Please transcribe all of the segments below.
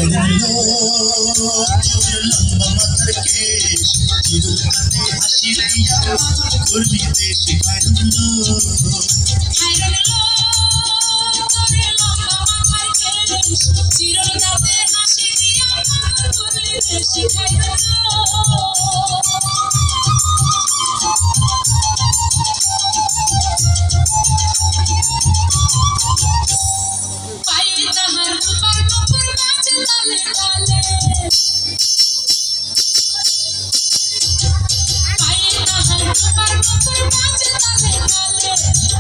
খাইলো তোর লম্বা মাথার কেশ চিরুল হাতে হাসি দিয়া পাগল করলি দেশ খাইলো চিরল দাঁতে হাসি দিয়া পাগল করলি দেশ খাইলো পায়ে তাহার রূপার কপর বাজে তালে তালে পায়ে তাহার রূপার কপর বাজে তালে তালে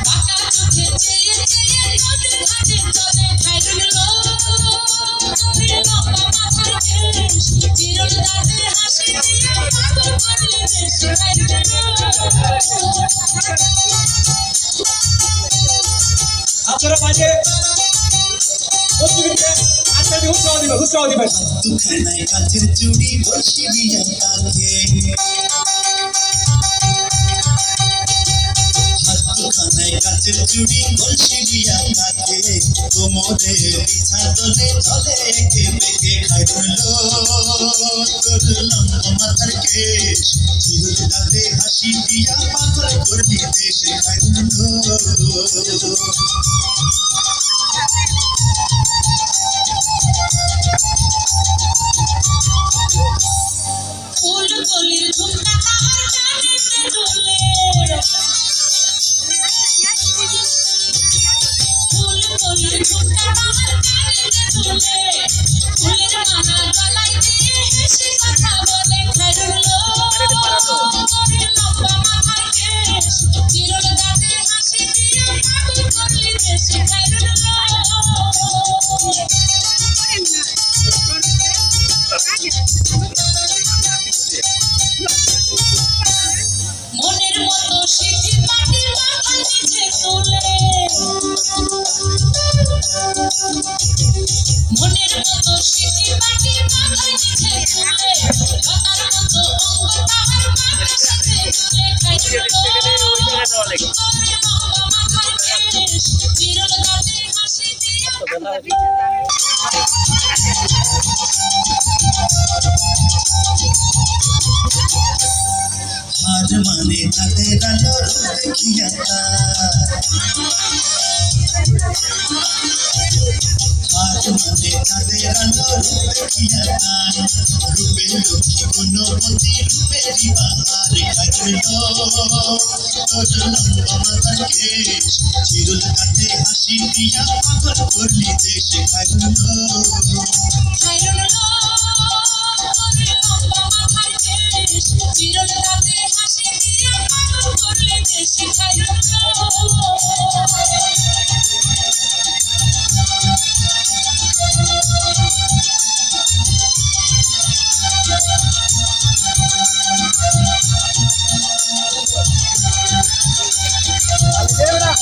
বাঁকা চোখে চেয়ে চেয়ে নদীর ঘাটে চলে খাইরুল তোরে লম্বা মাথার কেশ চিরল দাঁতে হাসি দিয়া পাগল করলি দেশ খাইরুল আপনারা মাঝে উৎসাহ দিবেন দুখানায় কাচের চুড়ি বসি দিয়া তাকে হাতখানায় কাচের চুড়ি বসি দিয়া তাকে কোমরে বিছা দলে চলে একে বেঁকে খাইলো তোর লম্বা মাথার কেশ চিরুল দাঁতে হাসি দিয়া পাগল করলি দেশ খাইলো ফুল কলির ঝুমকা তাহার কানেতে ডোলে ফুল কলির ঝুমকা তাহার কানেতে ডোলে ফুলের মালা গলায় দিয়ে হেসে কথা বলে খাইরুল তোরে লম্বা মাথার কেশ চিরল দাঁতে হাসি দিয়া পাগল করলি দেশ খাইরুল মনের মতো সিঁথি পাটি মাথায় নিচে তুলে মনের মতো সিঁথি পাটি মাথায় নিচে তুলে লতার মতো অঙ্গ তাহার বাতাসে তুলে খাইরুল তোরে লম্বা মাথার কেশ চিরল দাঁতে হাসি দিয়া হার মানে তাদের আলো দেখিয়া হার মানে তাদের আলো দেখিয়া রূপে লক্ষ্মী গুণবতী রূপেরই বাহার খাইলো তোর লম্বা মাথার কেশ চিরুল দাঁতে হাসি দিয়া পাগল করলি দেশ খাইলো খাইরুল তোরে লম্বা মাথার কেশ চিরল দাঁতে হাসি দিয়া পাগল করলি দেশ খাইরুল দেবে না